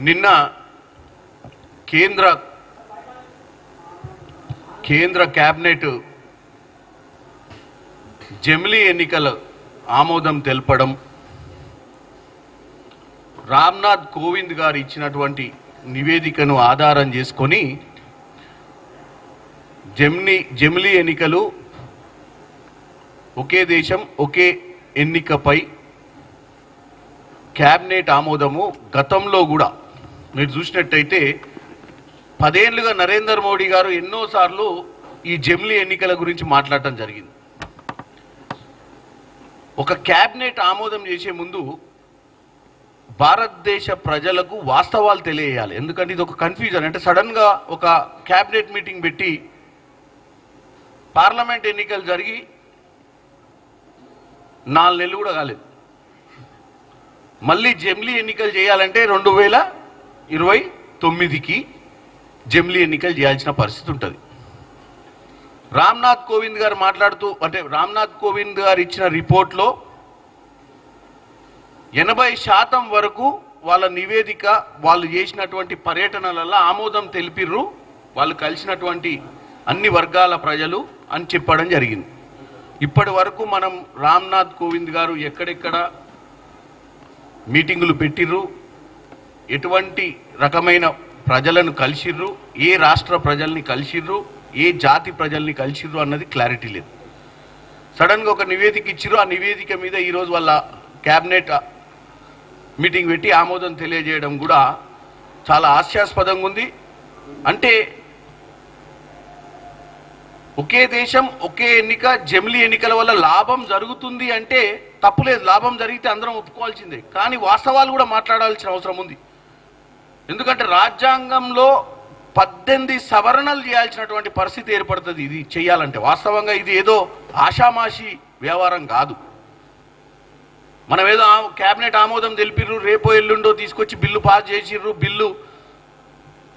నిన్న కేంద్ర కేబినెట్ జమిలీ ఎన్నికల ఆమోదం తెలపడం, రామ్నాథ్ కోవింద్ గారు ఇచ్చినటువంటి నివేదికను ఆధారం చేసుకొని జమిలీ ఎన్నికలు ఒకే దేశం ఒకే ఎన్నికపై క్యాబినెట్ ఆమోదము గతంలో కూడా మీరు చూసినట్టయితే 10 ఏళ్లుగా నరేంద్ర మోడీ గారు ఎన్నోసార్లు ఈ జమిలీ ఎన్నికల గురించి మాట్లాడటం జరిగింది. ఒక క్యాబినెట్ ఆమోదం చేసే ముందు భారతదేశ ప్రజలకు వాస్తవాలు తెలియజేయాలి. ఎందుకంటే ఇది ఒక కన్ఫ్యూజన్. అంటే సడన్గా ఒక క్యాబినెట్ మీటింగ్ పెట్టి పార్లమెంట్ ఎన్నికలు జరిగి 4 నెలలు కూడా కాలేదు. మళ్ళీ జమిలీ ఎన్నికలు చేయాలంటే 2029కి జమిలీ ఎన్నికలు చేయాల్సిన పరిస్థితి ఉంటుంది. రామ్నాథ్ కోవింద్ గారు మాట్లాడుతూ, అంటే రామ్నాథ్ కోవింద్ గారు ఇచ్చిన రిపోర్ట్లో 80% వరకు వాళ్ళ నివేదిక, వాళ్ళు చేసినటువంటి పర్యటనలలో ఆమోదం తెలిపిర్రు వాళ్ళు కలిసినటువంటి అన్ని వర్గాల ప్రజలు అని చెప్పడం జరిగింది. ఇప్పటి వరకు మనం రామ్నాథ్ కోవింద్ గారు ఎక్కడెక్కడ మీటింగులు పెట్టిర్రు, ఎటువంటి రకమైన ప్రజలను కలిసిర్రు, ఏ రాష్ట్ర ప్రజల్ని కలిసిర్రు, ఏ జాతి ప్రజల్ని కలిసిర్రు అన్నది క్లారిటీ లేదు. సడన్గా ఒక నివేదిక ఇచ్చిర్రు. ఆ నివేదిక మీద ఈరోజు వాళ్ళ క్యాబినెట్ మీటింగ్ పెట్టి ఆమోదం తెలియజేయడం కూడా చాలా హాస్యాస్పదంగా ఉంది. అంటే ఒకే దేశం ఒకే ఎన్నిక, జమిలీ ఎన్నికల వల్ల లాభం జరుగుతుంది అంటే తప్పులేదు, లాభం జరిగితే అందరం ఒప్పుకోవాల్సిందే. కానీ వాస్తవాలు కూడా మాట్లాడాల్సిన అవసరం ఉంది. ఎందుకంటే రాజ్యాంగంలో 18 సవరణలు చేయాల్సినటువంటి పరిస్థితి ఏర్పడుతుంది ఇది చేయాలంటే. వాస్తవంగా ఇది ఏదో ఆషామాషి వ్యవహారం కాదు. మనం ఏదో క్యాబినెట్ ఆమోదం తెలిపిర్రు, రేపో ఎల్లుండో తీసుకొచ్చి బిల్లు పాస్ చేసిర్రు, బిల్లు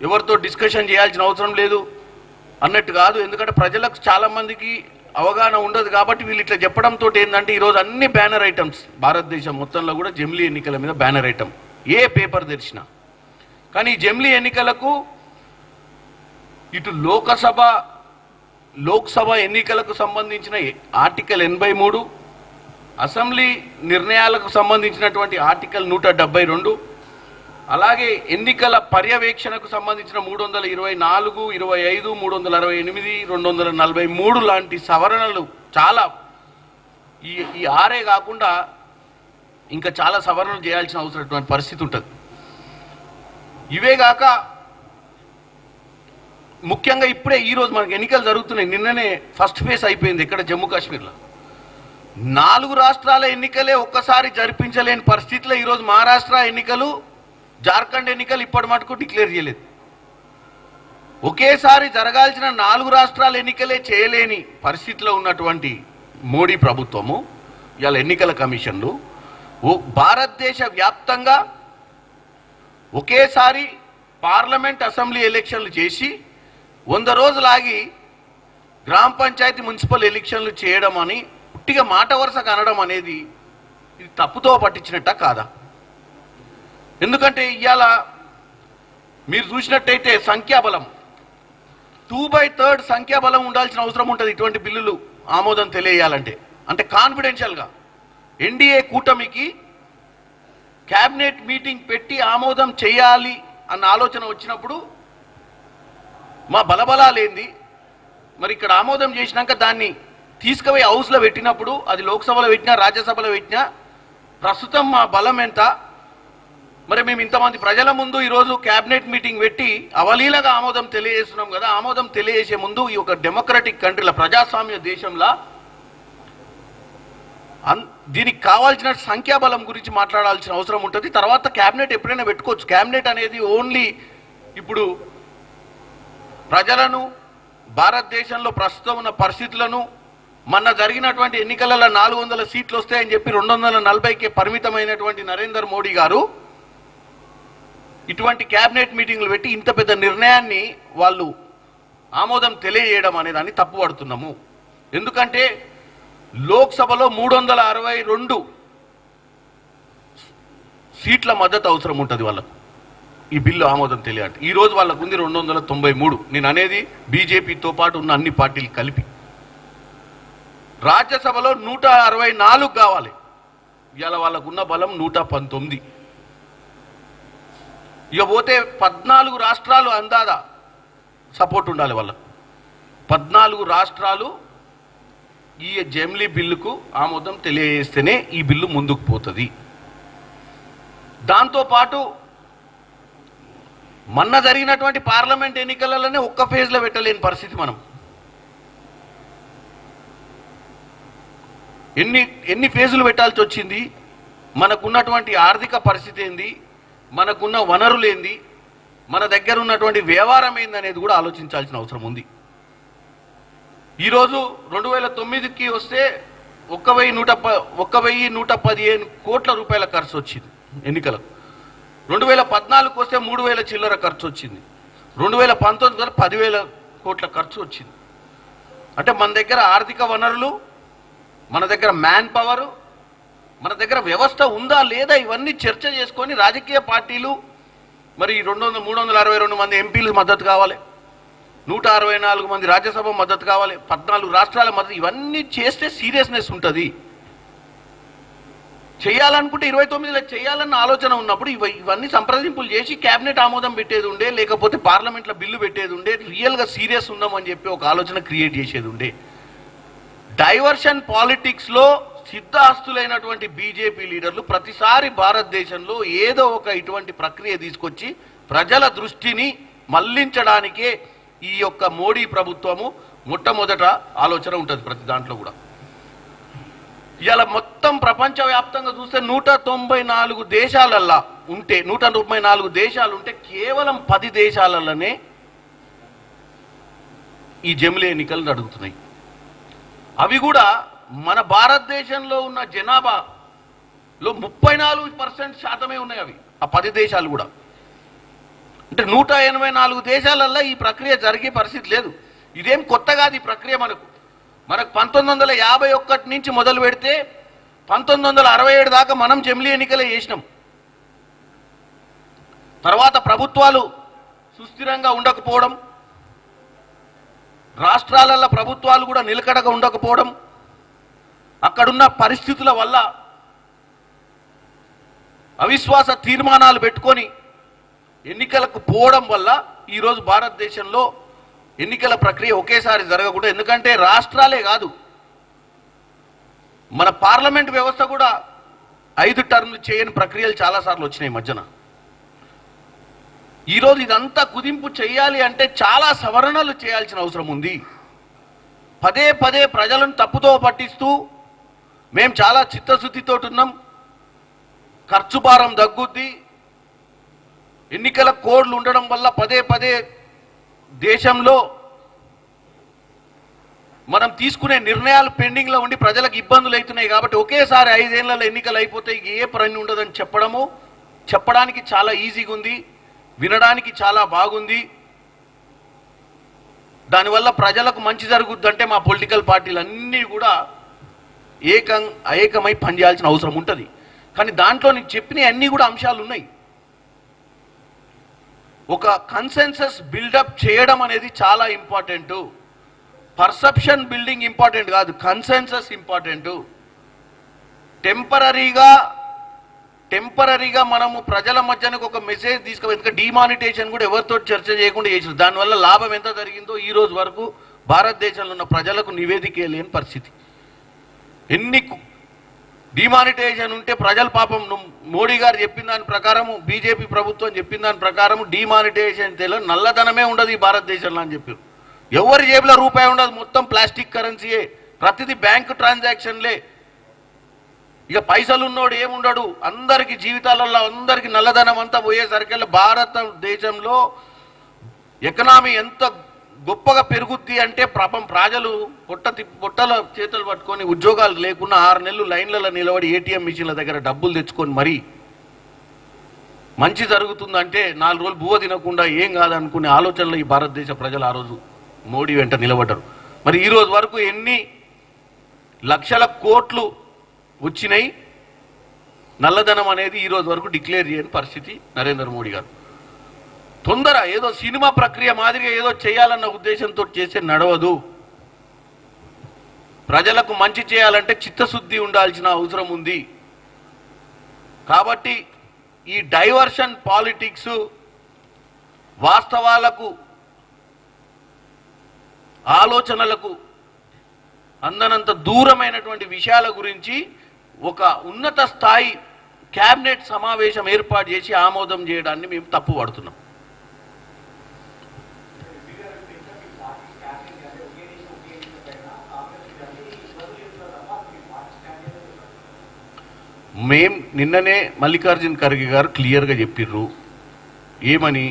ఎవరితో డిస్కషన్ చేయాల్సిన అవసరం లేదు అన్నట్టు కాదు. ఎందుకంటే ప్రజలకు చాలామందికి అవగాహన ఉండదు కాబట్టి వీళ్ళు ఇట్లా చెప్పడంతో ఏంటంటే ఈరోజు అన్ని బ్యానర్ ఐటమ్స్ భారతదేశం మొత్తంలో కూడా జమిలీ ఎన్నికల మీద బ్యానర్ ఐటమ్ ఏ పేపర్ తెరిచినా. కానీ ఈ జమిలీ ఎన్నికలకు ఇటు లోక్సభ ఎన్నికలకు సంబంధించిన ఆర్టికల్ 83, అసెంబ్లీ నిర్ణయాలకు సంబంధించినటువంటి ఆర్టికల్ 172, అలాగే ఎన్నికల పర్యవేక్షణకు సంబంధించిన 324, 25, 368, 243 లాంటి సవరణలు చాలా ఈ 6 కాకుండా ఇంకా చాలా సవరణలు చేయాల్సిన అవసరమైనటువంటి పరిస్థితి ఉంటుంది. ఇవే కాక ముఖ్యంగా ఇప్పుడే ఈరోజు మనకు ఎన్నికలు జరుగుతున్నాయి. నిన్ననే ఫస్ట్ ఫేజ్ అయిపోయింది ఇక్కడ జమ్మూ కాశ్మీర్లో. 4 రాష్ట్రాల ఎన్నికలే ఒక్కసారి జరిపించలేని పరిస్థితిలో ఈరోజు మహారాష్ట్ర ఎన్నికలు, జార్ఖండ్ ఎన్నికలు ఇప్పటి మటుకు డిక్లేర్ చేయలేదు. ఒకేసారి జరగాల్సిన 4 రాష్ట్రాల ఎన్నికలే చేయలేని పరిస్థితిలో ఉన్నటువంటి మోడీ ప్రభుత్వము, ఇవాళ ఎన్నికల కమిషన్లు భారతదేశ వ్యాప్తంగా ఒకేసారి పార్లమెంట్, అసెంబ్లీ ఎలక్షన్లు చేసి 100 రోజులు ఆగి గ్రామ పంచాయతీ, మున్సిపల్ ఎలక్షన్లు చేయడం అని పుట్టిగా మాట వరుసకు అనడం అనేది ఇది తప్పుతో పట్టించినట్ట కాదా? ఎందుకంటే ఇవాళ మీరు చూసినట్టయితే సంఖ్యాబలం 2/3 సంఖ్యాబలం ఉండాల్సిన అవసరం ఉంటుంది ఇటువంటి బిల్లులు ఆమోదం తెలియజేయాలంటే. అంటే కాన్ఫిడెన్షియల్గా ఎన్డీఏ కూటమికి క్యాబినెట్ మీటింగ్ పెట్టి ఆమోదం చేయాలి అన్న ఆలోచన వచ్చినప్పుడు మా బలబలాలేంది, మరి ఇక్కడ ఆమోదం చేసినాక దాన్ని తీసుకుపోయి హౌస్లో పెట్టినప్పుడు, అది లోక్సభలో పెట్టినా రాజ్యసభలో పెట్టినా ప్రస్తుతం మా బలం ఎంత, మరి మేము ఇంతమంది ప్రజల ముందు ఈరోజు క్యాబినెట్ మీటింగ్ పెట్టి అవలీలగా ఆమోదం తెలియజేస్తున్నాం కదా. ఆమోదం తెలియజేసే ముందు ఈ ఒక డెమోక్రటిక్ కంట్రీలో, ప్రజాస్వామ్య దేశంలో దీనికి కావాల్సిన సంఖ్యాబలం గురించి మాట్లాడాల్సిన అవసరం ఉంటుంది. తర్వాత క్యాబినెట్ ఎప్పుడైనా పెట్టుకోవచ్చు. క్యాబినెట్ అనేది ఓన్లీ ఇప్పుడు ప్రజలను, భారతదేశంలో ప్రస్తుతం ఉన్న పరిస్థితులను, మొన్న జరిగినటువంటి ఎన్నికలలో 400 సీట్లు వస్తాయని చెప్పి 240కే పరిమితమైనటువంటి నరేంద్ర మోడీ గారు ఇటువంటి క్యాబినెట్ మీటింగ్లు పెట్టి ఇంత పెద్ద నిర్ణయాన్ని వాళ్ళు ఆమోదం తెలియజేయడం అనే దాన్ని తప్పుపడుతున్నాము. ఎందుకంటే లోక్సభలో 362 సీట్ల మద్దతు అవసరం ఉంటుంది వాళ్ళకు. ఈ బిల్లు ఆమోదం తెలియాలి. ఈ రోజు వాళ్ళకు ఉంది 293. నేను అనేది బీజేపీతో పాటు ఉన్న అన్ని పార్టీలు కలిపి. రాజ్యసభలో 164 కావాలి. ఇవాళ వాళ్ళకున్న బలం 119. ఇక పోతే 14 రాష్ట్రాలు అందాదా సపోర్ట్ ఉండాలి వాళ్ళకు. 14 రాష్ట్రాలు ఈ జెమ్లీ బిల్లుకు ఆమోదం తెలియజేస్తేనే ఈ బిల్లు ముందుకు పోతుంది. దాంతోపాటు మొన్న జరిగినటువంటి పార్లమెంట్ ఎన్నికలలోనే ఒక్క ఫేజ్లో పెట్టలేని పరిస్థితి. మనం ఎన్ని ఫేజులు పెట్టాల్సి వచ్చింది, మనకున్నటువంటి ఆర్థిక పరిస్థితి ఏంది, మనకున్న వనరులు ఏంది, మన దగ్గర ఉన్నటువంటి వ్యవహారం ఏంది అనేది కూడా ఆలోచించాల్సిన అవసరం ఉంది. ఈరోజు 2009కి వస్తే 1,115 కోట్ల రూపాయల ఖర్చు వచ్చింది ఎన్నికలకు. 2014కు వస్తే 3,000 చిల్లర ఖర్చు వచ్చింది. 2019 10,000 కోట్ల ఖర్చు వచ్చింది. అంటే మన దగ్గర ఆర్థిక వనరులు, మన దగ్గర మ్యాన్ పవర్, మన దగ్గర వ్యవస్థ ఉందా లేదా ఇవన్నీ చర్చ చేసుకొని రాజకీయ పార్టీలు మరి 362 మంది ఎంపీలు మద్దతు కావాలి, 164 మంది రాజ్యసభ మద్దతు కావాలి, 14 రాష్ట్రాల మద్దతు, ఇవన్నీ చేస్తే సీరియస్నెస్ ఉంటుంది. చేయాలనుకుంటే 29లో చేయాలన్న ఆలోచన ఉన్నప్పుడు ఇవన్నీ సంప్రదింపులు చేసి క్యాబినెట్ ఆమోదం పెట్టేది ఉండే, లేకపోతే పార్లమెంట్లో బిల్లు పెట్టేది ఉండే, రియల్గా సీరియస్ ఉన్నామని చెప్పి ఒక ఆలోచన క్రియేట్ చేసేది ఉండే. డైవర్షన్ పాలిటిక్స్లో సిద్ధాస్తులైనటువంటి బీజేపీ లీడర్లు ప్రతిసారి భారతదేశంలో ఏదో ఒక ఇటువంటి ప్రక్రియ తీసుకొచ్చి ప్రజల దృష్టిని మళ్లించడానికే ఈ యొక్క మోడీ ప్రభుత్వము మొట్టమొదట ఆలోచన ఉంటుంది ప్రతి దాంట్లో కూడా. ఇవాళ మొత్తం ప్రపంచవ్యాప్తంగా చూస్తే 194 దేశాలల్లా ఉంటే 194 దేశాలు ఉంటే కేవలం 10 దేశాలలోనే ఈ జమిలీ ఎన్నికలు జరుగుతున్నాయి. అవి కూడా మన భారతదేశంలో ఉన్న జనాభాలో 34% ఉన్నాయి అవి, ఆ 10 దేశాలు కూడా. అంటే 184 దేశాలల్లో ఈ ప్రక్రియ జరిగే పరిస్థితి లేదు. ఇదేం కొత్త కాదు ఈ ప్రక్రియ. మనకు 1951 నుంచి మొదలు పెడితే 1967 దాకా మనం జమిలీ ఎన్నికలే చేసినాం. తర్వాత ప్రభుత్వాలు సుస్థిరంగా ఉండకపోవడం, రాష్ట్రాలలో ప్రభుత్వాలు కూడా నిలకడగా ఉండకపోవడం, అక్కడున్న పరిస్థితుల వల్ల అవిశ్వాస తీర్మానాలు పెట్టుకొని ఎన్నికలకు పోవడం వల్ల ఈరోజు భారతదేశంలో ఎన్నికల ప్రక్రియ ఒకేసారి జరగకూడదు. ఎందుకంటే రాష్ట్రాలే కాదు, మన పార్లమెంట్ వ్యవస్థ కూడా 5 టర్మ్లు చేయని ప్రక్రియలు చాలాసార్లు వచ్చినాయి మధ్యన. ఈరోజు ఇదంతా కుదింపు చేయాలి అంటే చాలా సవరణలు చేయాల్సిన అవసరం ఉంది. పదే పదే ప్రజలను తప్పుతో పట్టిస్తూ మేము చాలా చిత్తశుద్ధితో ఉన్నాం, ఖర్చు భారం తగ్గుద్ది, ఎన్నికల కోడ్లు ఉండడం వల్ల పదే పదే దేశంలో మనం తీసుకునే నిర్ణయాలు పెండింగ్లో ఉండి ప్రజలకు ఇబ్బందులు అవుతున్నాయి కాబట్టి ఒకేసారి 5 ఏళ్లలో ఎన్నికలు అయిపోతాయి, ఏ పని ఉండదని చెప్పడానికి చాలా ఈజీగా ఉంది, వినడానికి చాలా బాగుంది. దానివల్ల ప్రజలకు మంచి జరుగుద్దంటే మా పొలిటికల్ పార్టీలు అన్నీ కూడా ఏకమై పనిచేయాల్సిన అవసరం ఉంటుంది. కానీ దాంట్లో నేను చెప్పిన అన్నీ కూడా అంశాలు ఉన్నాయి. ఒక కన్సెన్సస్ బిల్డప్ చేయడం అనేది చాలా ఇంపార్టెంట్. పర్సెప్షన్ బిల్డింగ్ ఇంపార్టెంట్ కాదు, కన్సెన్సస్ ఇంపార్టెంట్. టెంపరీగా మనము ప్రజల మధ్యనకు ఒక మెసేజ్ తీసుకు, ఎందుకంటే డిమానిటేషన్ కూడా ఎవరితో చర్చ చేయకుండా చేసారు. దానివల్ల లాభం ఎంత జరిగిందో ఈ రోజు వరకు భారతదేశంలో ఉన్న ప్రజలకు నివేదిక లేని పరిస్థితి. ఎన్ని డిమానిటేషన్ ఉంటే ప్రజలు పాపం మోడీ గారు చెప్పిన దాని ప్రకారము, బీజేపీ ప్రభుత్వం చెప్పిన దాని ప్రకారము డిమానిటేషన్ తెలియదు, నల్లధనమే ఉండదు ఈ భారతదేశంలో అని చెప్పారు. ఎవరి జేబులో రూపాయి ఉండదు, మొత్తం ప్లాస్టిక్ కరెన్సీయే, ప్రతిదీ బ్యాంకు ట్రాన్సాక్షన్లే. ఇక పైసలు ఉన్నోడు ఏముండడు, అందరికి జీవితాలలో అందరికి నల్లధనం అంతా పోయేసరికల్లా భారతదేశంలో ఎకనామీ ఎంత గొప్పగా పెరుగుద్ది అంటే ప్రజలు పొట్టల చేతులు పట్టుకొని ఉద్యోగాలు లేకుండా 6 నెలలు లైన్లలో నిలబడి ఏటీఎం మిషన్ల దగ్గర డబ్బులు తెచ్చుకొని మరీ మంచి జరుగుతుందంటే 4 రోజులు బువ్వ తినకుండా ఏం కాదనుకునే ఆలోచనలో ఈ భారతదేశ ప్రజలు ఆ రోజు మోడీ వెంట నిలబడ్డారు. మరి ఈ రోజు వరకు ఎన్ని లక్షల కోట్లు వచ్చినాయి, నల్లధనం అనేది ఈ రోజు వరకు డిక్లేర్ చేయని పరిస్థితి నరేంద్ర మోడీ గారు. తొందర ఏదో సినిమా ప్రక్రియ మాదిరిగా ఏదో చేయాలన్న ఉద్దేశంతో చేసే నడవదు. ప్రజలకు మంచి చేయాలంటే చిత్తశుద్ధి ఉండాల్సిన అవసరం ఉంది. కాబట్టి ఈ డైవర్షన్ పాలిటిక్స్ వాస్తవాలకు ఆలోచనలకు అందనంత దూరమైనటువంటి విషయాల గురించి ఒక ఉన్నత స్థాయి క్యాబినెట్ సమావేశం ఏర్పాటు చేసి ఆమోదం చేయడాన్ని మేము తప్పుపడుతున్నాం. మేం నిన్ననే మల్లికార్జున్ ఖర్గే గారు క్లియర్గా చెప్పిర్రు ఏమని,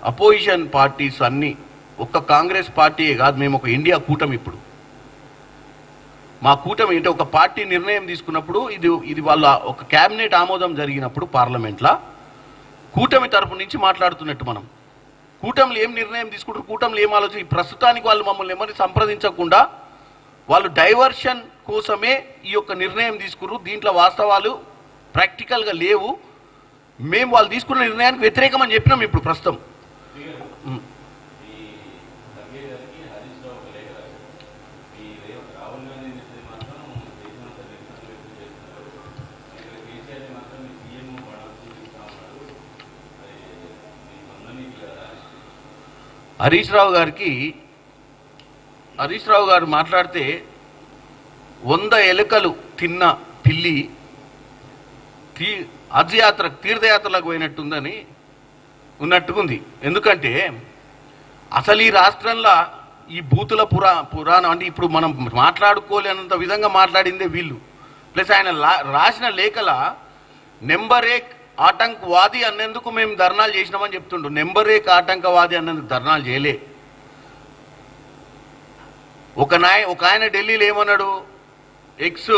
అపోజిషన్ పార్టీస్ అన్నీ ఒక్క కాంగ్రెస్ పార్టీయే కాదు, మేము ఒక ఇండియా కూటమి. ఇప్పుడు మా కూటమి అంటే ఒక పార్టీ నిర్ణయం తీసుకున్నప్పుడు ఇది వాళ్ళ ఒక క్యాబినెట్ ఆమోదం జరిగినప్పుడు పార్లమెంట్లో కూటమి తరపు నుంచి మాట్లాడుతున్నట్టు మనం కూటమిలో ఏం నిర్ణయం తీసుకుంటారు, కూటమిలో ఏం ఆలోచన. ప్రస్తుతానికి వాళ్ళు మమ్మల్ని ఏమని సంప్రదించకుండా వాళ్ళు డైవర్షన్ కోసమే ఈ యొక్క నిర్ణయం తీసుకున్నారు. దీంట్లో వాస్తవాలు ప్రాక్టికల్గా లేవు. మేము వాళ్ళు తీసుకున్న నిర్ణయానికి వ్యతిరేకమని చెప్పినాం. ఇప్పుడు ప్రస్తుతం హరీష్ రావు గారు మాట్లాడితే 100 ఎలుకలు తిన్న పిల్లి తీర్థయాత్రలకు పోయినట్టుందని ఉన్నట్టుకుంది. ఎందుకంటే అసలు ఈ రాష్ట్రంలో ఈ బూతుల పురాణం అంటే ఇప్పుడు మనం మాట్లాడుకోలేనంత విధంగా మాట్లాడిందే వీళ్ళు. ప్లస్ ఆయన రాసిన లేఖల నెంబర్ 1 ఆటంకవాది అన్నందుకు మేము ధర్నాలు చేసినామని చెప్తుండ్రు. నెంబర్ 1 ఆటంకవాది అన్నందుకు ధర్నాలు చేయలే. ఒక ఆయన ఢిల్లీలో ఏమన్నాడు, ఎక్స్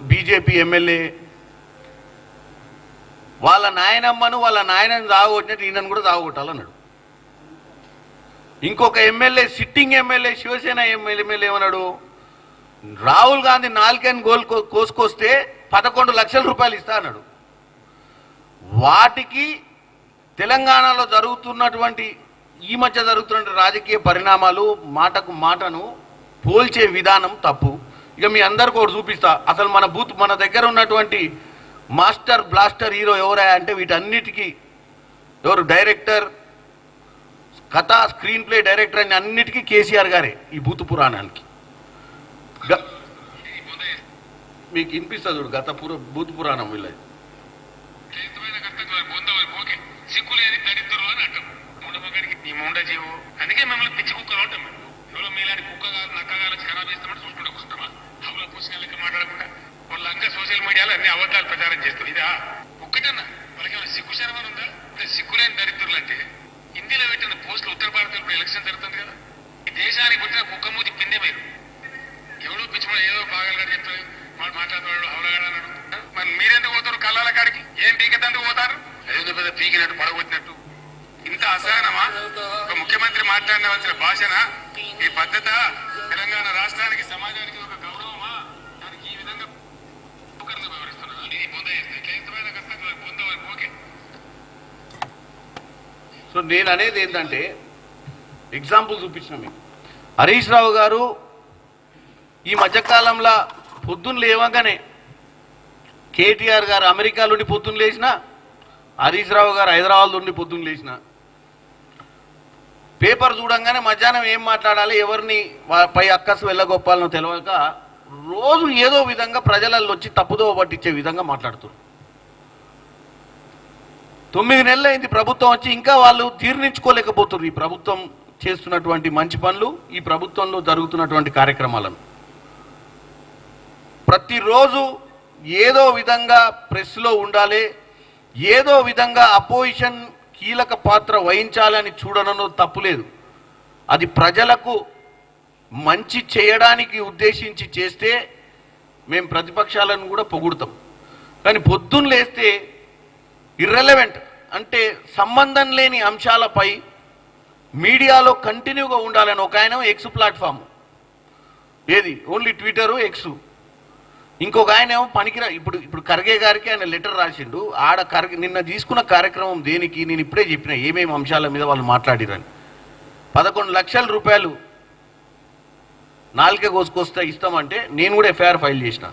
బీజేపీ ఎమ్మెల్యే వాళ్ళ నాయనమ్మను వాళ్ళ నాయనని తాగొట్టినట్టు ఈయనను కూడా తాగొట్టాలన్నాడు. ఇంకొక MLA sitting MLA Shiv Sena MLA ఏమన్నాడు, రాహుల్ గాంధీ 4 కోసుకొస్తే 11 లక్షల రూపాయలు ఇస్తా అన్నాడు. వాటికి తెలంగాణలో జరుగుతున్నటువంటి ఈ మధ్య జరుగుతున్న రాజకీయ పరిణామాలు మాటను పోల్చే విధానం తప్పు. ఇక మీ అందరికీ ఒకటి చూపిస్తా. అసలు మన దగ్గర ఉన్నటువంటి మాస్టర్ బ్లాస్టర్ హీరో ఎవరా అంటే వీటన్నిటికీ ఎవరు డైరెక్టర్, కథ, స్క్రీన్ ప్లే డైరెక్టర్ అని అన్నిటికీ కేసీఆర్ గారే. ఈ బూతు పురాణానికి మీకు వినిపిస్తుంది చూడు బూతు పురాణం వీళ్ళ అందుకే మిమ్మల్ని పిచ్చి కుక్కలు ఉంటాం. ఎవరో మీలాంటి కుక్కగా నక్కగా ఖరాబ్ చేస్తామని చూసుకుంటూ వస్తామా? హౌల పూసిన లెక్క మాట్లాడకుండా వాళ్ళంతా సోషల్ మీడియాలో అన్ని అబద్ధాలు ప్రచారం చేస్తారు. ఇదా ఒక్కటన్నా వాళ్ళకి సిగ్గు శరమని ఉందా? సిగ్గులేని దరిద్రులు అంటే హిందీలో పెట్టిన పోస్టులు ఉత్తర భారత్ ఇప్పుడు ఎలక్షన్ జరుగుతుంది కదా. ఈ దేశానికి పుట్టిన కుక్క మూతి పిందే మీరు ఎవడో పిచ్చి ఏదో బాగాలు చెప్తారు వాడు మాట్లాడతాడు హౌలగాడు అన్నాడు. మరి మీరెందుకు పోతారు కళ్ళాల కాడికి? ఏం పీకెత్తందుకు పోతారు? అదేందుకు పెద్ద పీకినట్టు పడగొట్టినట్టు ఇంత అసహనమా? ఒక ముఖ్యమంత్రి మాట్లాడవలసిన భాషనా ఈ పద్ధత? తెలంగాణ రాష్ట్రానికి సమాజానికి ఒక గౌరవమా? దానికి ఈ విధంగా వివరిస్తున్నారు. ఇది పొందమైన కష్టం పొందవాలి. ఓకే. సో నేను అనేది ఏంటంటే ఎగ్జాంపుల్ చూపించిన మీకు. హరీష్ రావు గారు ఈ మధ్యకాలంలో పొద్దున్న లేవగానే కేటీఆర్ గారు అమెరికా నుండి పొద్దున్న లేచిన, హరీష్ రావు గారు హైదరాబాద్ నుండి పొద్దున్న లేచిన, పేపర్ చూడంగానే మధ్యాహ్నం ఏం మాట్లాడాలి, ఎవరిని పై అక్కసు వెళ్ళగొప్పాలనో తెలియక రోజు ఏదో విధంగా ప్రజలలో వచ్చి తప్పుదోవ పట్టించే విధంగా మాట్లాడుతున్నారు. 9 నెలలు అయింది ప్రభుత్వం వచ్చి, ఇంకా వాళ్ళు జీర్ణించుకోలేకపోతున్నారు ఈ ప్రభుత్వం చేస్తున్నటువంటి మంచి పనులు, ఈ ప్రభుత్వంలో జరుగుతున్నటువంటి కార్యక్రమాలను. ప్రతిరోజు ఏదో విధంగా ప్రెస్లో ఉండాలి, ఏదో విధంగా అపోజిషన్ కీలక పాత్ర వహించాలని చూడడంలో తప్పులేదు. అది ప్రజలకు మంచి చేయడానికి ఉద్దేశించి చేస్తే మేము ప్రతిపక్షాలను కూడా పొగుడుతాం. కానీ పొద్దున్న లేస్తే ఇర్రెలవెంట్ అంటే సంబంధం లేని అంశాలపై మీడియాలో కంటిన్యూగా ఉండాలని ఒక ఆయన ఎక్స్ ప్లాట్ఫామ్, ఏది ఓన్లీ ట్విట్టరు ఎక్స్, ఇంకొక ఆయన ఏమో పనికిరా ఇప్పుడు ఖర్గే గారికి ఆయన లెటర్ రాసిండు. ఆడ నిన్న తీసుకున్న కార్యక్రమం దేనికి, నేను ఇప్పుడే చెప్పిన ఏమేమి అంశాల మీద వాళ్ళు మాట్లాడిరని. 11 లక్షల రూపాయలు నాలుగే కోసుకొస్తే ఇస్తామంటే నేను కూడా ఎఫ్ఐఆర్ ఫైల్ చేసిన.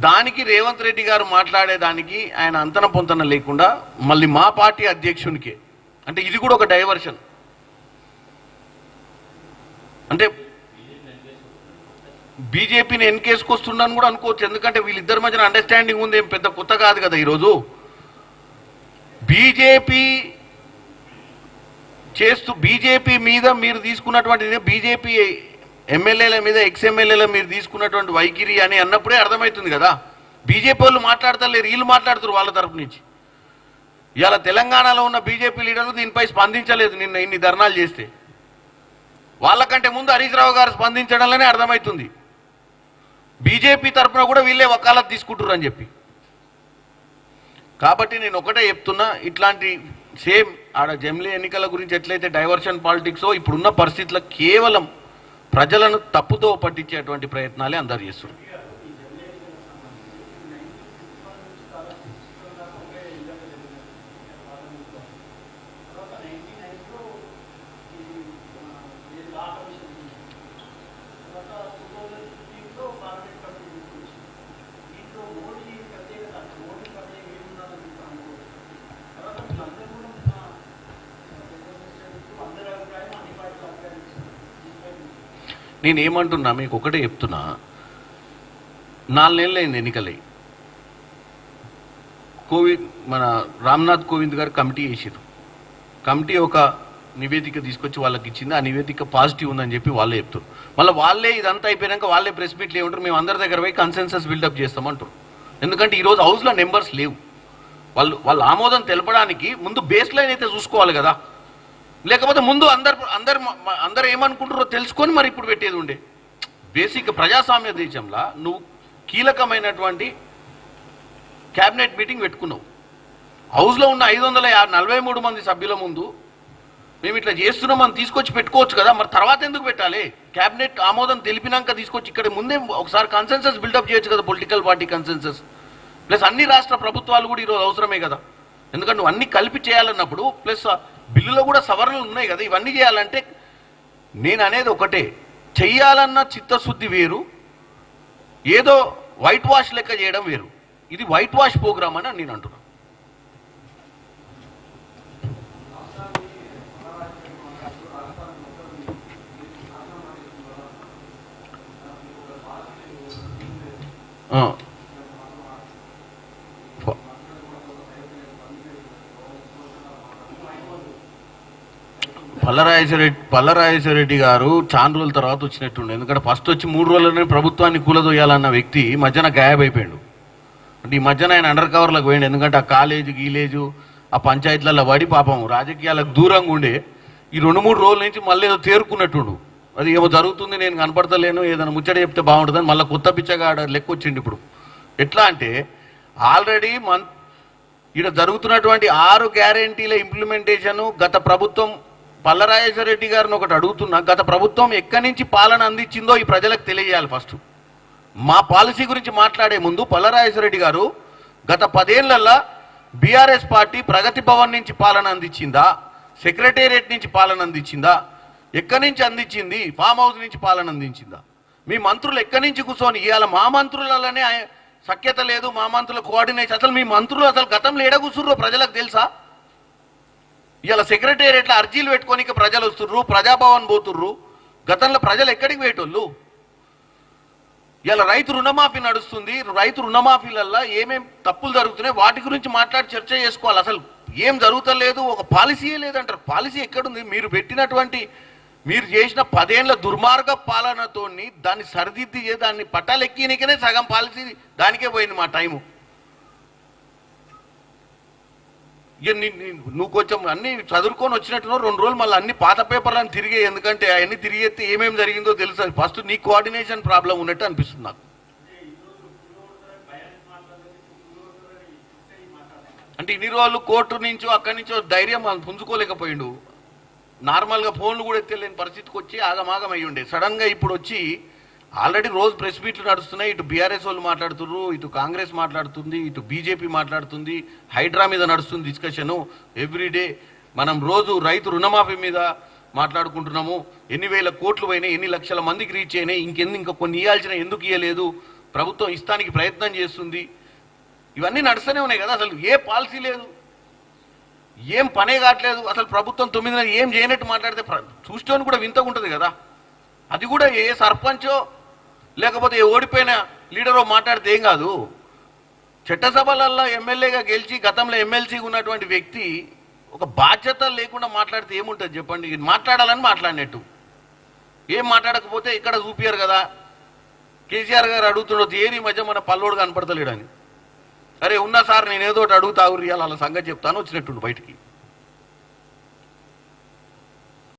దానికి రేవంత్ రెడ్డి గారు మాట్లాడేదానికి ఆయన అంతన పొంతన లేకుండా మళ్ళీ మా పార్టీ అధ్యక్షునికే, అంటే ఇది కూడా ఒక డైవర్షన్. అంటే బీజేపీని ఎన్కేసుకొస్తున్నాను కూడా అనుకోవచ్చు, ఎందుకంటే వీళ్ళిద్దరి మధ్యన అండర్స్టాండింగ్ ఉంది, ఏం పెద్ద కొత్త కాదు కదా. ఈరోజు బీజేపీ మీద మీరు తీసుకున్నటువంటి, బీజేపీ ఎమ్మెల్యేల మీద ఎక్స్ఎమ్మెల్యేల మీద తీసుకున్నటువంటి వైఖరి అని అన్నప్పుడే అర్థమవుతుంది కదా. బీజేపీ వాళ్ళు మాట్లాడతలేరు, వీళ్ళు మాట్లాడుతారు వాళ్ళ తరపు నుంచి. ఇవాళ తెలంగాణలో ఉన్న బీజేపీ లీడర్లు దీనిపై స్పందించలేదు నిన్న ఇన్ని ధర్నాలు చేస్తే. వాళ్ళకంటే ముందు హరీష్ రావు గారు స్పందించడంలోనే అర్థమవుతుంది బీజేపీ తరఫున కూడా వీళ్ళే వకాలత్ తీసుకుంటారు అని చెప్పి. కాబట్టి నేను ఒకటే చెప్తున్నా, ఇట్లాంటి సేమ్ ఆడ జమిలీ ఎన్నికల గురించి ఎట్లయితే డైవర్షన్ పాలిటిక్సో ఇప్పుడున్న పరిస్థితుల్లో కేవలం ప్రజలను తప్పుతో పట్టించేటువంటి ప్రయత్నాలే అందరు చేస్తున్నారు. నేనేమంటున్నా, మీకు ఒకటే చెప్తున్నా, 4 నెలలు అయింది ఎన్నికలై. మన రామ్నాథ్ కోవింద్ గారు కమిటీ వేసారు. కమిటీ ఒక నివేదిక తీసుకొచ్చి వాళ్ళకి ఇచ్చింది. ఆ నివేదిక పాజిటివ్ ఉందని చెప్పి వాళ్ళే చెప్తారు. మళ్ళీ వాళ్ళే ఇదంతా అయిపోయాక వాళ్ళే ప్రెస్ మీట్లు ఏమంటారు, మేము అందరి దగ్గర పోయి కన్సెన్సస్ బిల్డప్ చేస్తామంటారు. ఎందుకంటే ఈరోజు హౌస్లో నెంబర్స్ లేవు. వాళ్ళు ఆమోదం తెలపడానికి ముందు బేస్ లైన్ అయితే చూసుకోవాలి కదా. లేకపోతే ముందు అందరు ఏమనుకుంటారో తెలుసుకొని మరి ఇప్పుడు పెట్టేది ఉండే. బేసిక్ ప్రజాస్వామ్య దేశంలో నువ్వు కీలకమైనటువంటి క్యాబినెట్ మీటింగ్ పెట్టుకున్నావు. హౌస్లో ఉన్న 543 మంది సభ్యుల ముందు మేము ఇట్లా చేస్తున్నామని తీసుకొచ్చి పెట్టుకోవచ్చు కదా. మరి తర్వాత ఎందుకు పెట్టాలి? క్యాబినెట్ ఆమోదం తెలిపినాక తీసుకొచ్చి ఇక్కడ ముందే ఒకసారి కన్సెన్సస్ బిల్డప్ చేయొచ్చు కదా, పొలిటికల్ పార్టీ కన్సెన్సస్. ప్లస్ అన్ని రాష్ట్ర ప్రభుత్వాలు కూడా ఈరోజు అవసరమే కదా. ఎందుకంటే నువ్వు అన్ని కలిపి చేయాలన్నప్పుడు ప్లస్ బిల్లులో కూడా సవరణలు ఉన్నాయి కదా. ఇవన్నీ చేయాలంటే నేను అనేది ఒకటే, చెయ్యాలన్న చిత్తశుద్ధి వేరు, ఏదో వైట్ వాష్ లెక్క చేయడం వేరు. ఇది వైట్ వాష్ ప్రోగ్రామ్ అని నేను అంటున్నాను. పల్లరాజేశ్వరరెడ్డి గారు చాలా రోజుల తర్వాత వచ్చినట్టుండే. ఎందుకంటే ఫస్ట్ వచ్చి 3 రోజుల్లోనే ప్రభుత్వాన్ని కూలదోయాలన్న వ్యక్తి మధ్యన గాయబైపోయాడు. అంటే ఈ మధ్యన ఆయన అండర్ కవర్లకు పోయిండు. ఎందుకంటే ఆ గీలేజు ఆ పంచాయతీలలో పడి పాపం రాజకీయాలకు దూరంగా ఉండే ఈ 2-3 రోజుల నుంచి మళ్ళీ ఏదో తేరుకున్నట్టుండు. అది ఏమో జరుగుతుంది, నేను కనపడతలేను, ఏదైనా ముచ్చట చెప్తే బాగుంటుందని మళ్ళీ కొత్త పిచ్చగాడ లెక్క వచ్చిండు. ఇప్పుడు ఎట్లా అంటే ఆల్రెడీ ఇక్కడ జరుగుతున్నటువంటి 6 గ్యారెంటీల ఇంప్లిమెంటేషను గత ప్రభుత్వం, పల్లరాజేశ్వరరెడ్డి గారిని ఒకటి అడుగుతున్నా, గత ప్రభుత్వం ఎక్కడి నుంచి పాలన అందించిందో ఈ ప్రజలకు తెలియజేయాలి. ఫస్ట్ మా పాలసీ గురించి మాట్లాడే ముందు పల్లరాజేశ్వరరెడ్డి గారు గత 10 ఏళ్లలో బీఆర్ఎస్ పార్టీ ప్రగతి భవన్ నుంచి పాలన అందించిందా, సెక్రటేరియట్ నుంచి పాలన అందించిందా, ఎక్కడి నుంచి అందించింది, ఫామ్ హౌస్ నుంచి పాలన అందించిందా, మీ మంత్రులు ఎక్కడి నుంచి కూర్చొని, ఇవాళ మా మంత్రులనే సఖ్యత లేదు, మా మంత్రుల కోఆర్డినేషన్, అసలు మీ మంత్రులు అసలు గతంలో ఎడ కూర్చుర్రో ప్రజలకు తెలుసా? ఇలా సెక్రటేరియట్లో అర్జీలు పెట్టుకోనికి ప్రజలు వస్తుర్రు, ప్రజాభవన్ పోతుర్రు. గతంలో ప్రజలు ఎక్కడికి పోయేటోళ్ళు? ఇలా రైతు రుణమాఫీ నడుస్తుంది, రైతు రుణమాఫీలల్లో ఏమేమి తప్పులు జరుగుతున్నాయి వాటి గురించి మాట్లాడి చర్చ చేసుకోవాలి. అసలు ఏం జరుగుతలేదు, ఒక పాలసీయే లేదంటారు. పాలసీ ఎక్కడుంది? మీరు చేసిన 10 ఏళ్ల దుర్మార్గ పాలనతో దాన్ని సరిదిద్ది దాన్ని పట్టాలెక్కినికనే సగం పాలసీ దానికే పోయింది మా టైము. ఇక నువ్వు కొంచెం అన్ని చదువుకొని వచ్చినట్టున్నావు, 2 రోజులు మళ్ళీ అన్ని పాత పేపర్లను తిరిగే, ఎందుకంటే అవన్నీ తిరిగేస్తే ఏమేమి జరిగిందో తెలుసు. ఫస్ట్ నీ కోఆర్డినేషన్ ప్రాబ్లం ఉన్నట్టు అనిపిస్తుంది నాకు. అంటే ఇన్ని రోజులు కోర్టు నుంచో అక్కడి నుంచో ధైర్యం పుంజుకోలేకపోయిండు. నార్మల్గా ఫోన్లు కూడా ఎత్తలేని పరిస్థితికి వచ్చి ఆగమాగం అయ్యి ఉండే. సడన్గా ఇప్పుడు వచ్చి ఆల్రెడీ రోజు ప్రెస్ మీట్లు నడుస్తున్నాయి. ఇటు బీఆర్ఎస్ వాళ్ళు మాట్లాడుతున్నారు, ఇటు కాంగ్రెస్ మాట్లాడుతుంది, ఇటు బీజేపీ మాట్లాడుతుంది. హైడ్రా మీద నడుస్తుంది డిస్కషను ఎవ్రీడే. మనం రోజు రైతు రుణమాఫీ మీద మాట్లాడుకుంటున్నాము. ఎన్ని వేల కోట్లు పోయినాయి, ఎన్ని లక్షల మందికి రీచ్ అయినాయి, ఇంకా కొన్ని ఇవ్వాల్సిన ఎందుకు ఇవ్వలేదు, ప్రభుత్వం ఇస్తానికి ప్రయత్నం చేస్తుంది. ఇవన్నీ నడుస్తూనే ఉన్నాయి కదా. అసలు ఏ పాలసీ లేదు, ఏం పనే కావట్లేదు. అసలు ప్రభుత్వం 9 నెలలు ఏం చేయనట్టు మాట్లాడితే చూస్తూనే కూడా వింతగా ఉంటుంది కదా. అది కూడా ఏ సర్పంచో లేకపోతే ఏ ఓడిపోయిన లీడరో మాట్లాడితే ఏం కాదు. చట్టసభలలో ఎమ్మెల్యేగా గెలిచి గతంలో ఎమ్మెల్సీగా ఉన్నటువంటి వ్యక్తి ఒక బాధ్యత లేకుండా మాట్లాడితే ఏముంటుంది చెప్పండి. మాట్లాడాలని మాట్లాడినట్టు ఏం మాట్లాడకపోతే ఇక్కడ చూపియారు కదా. కేసీఆర్ గారు అడుగుతుండొచ్చు ఏది మధ్య మన పల్లోడు కనపడతలేడని. అరే ఉన్నా సార్ నేను ఏదో ఒకటి అడుగుతా రియాల సంగతి చెప్తాను వచ్చినట్టుండు బయటికి.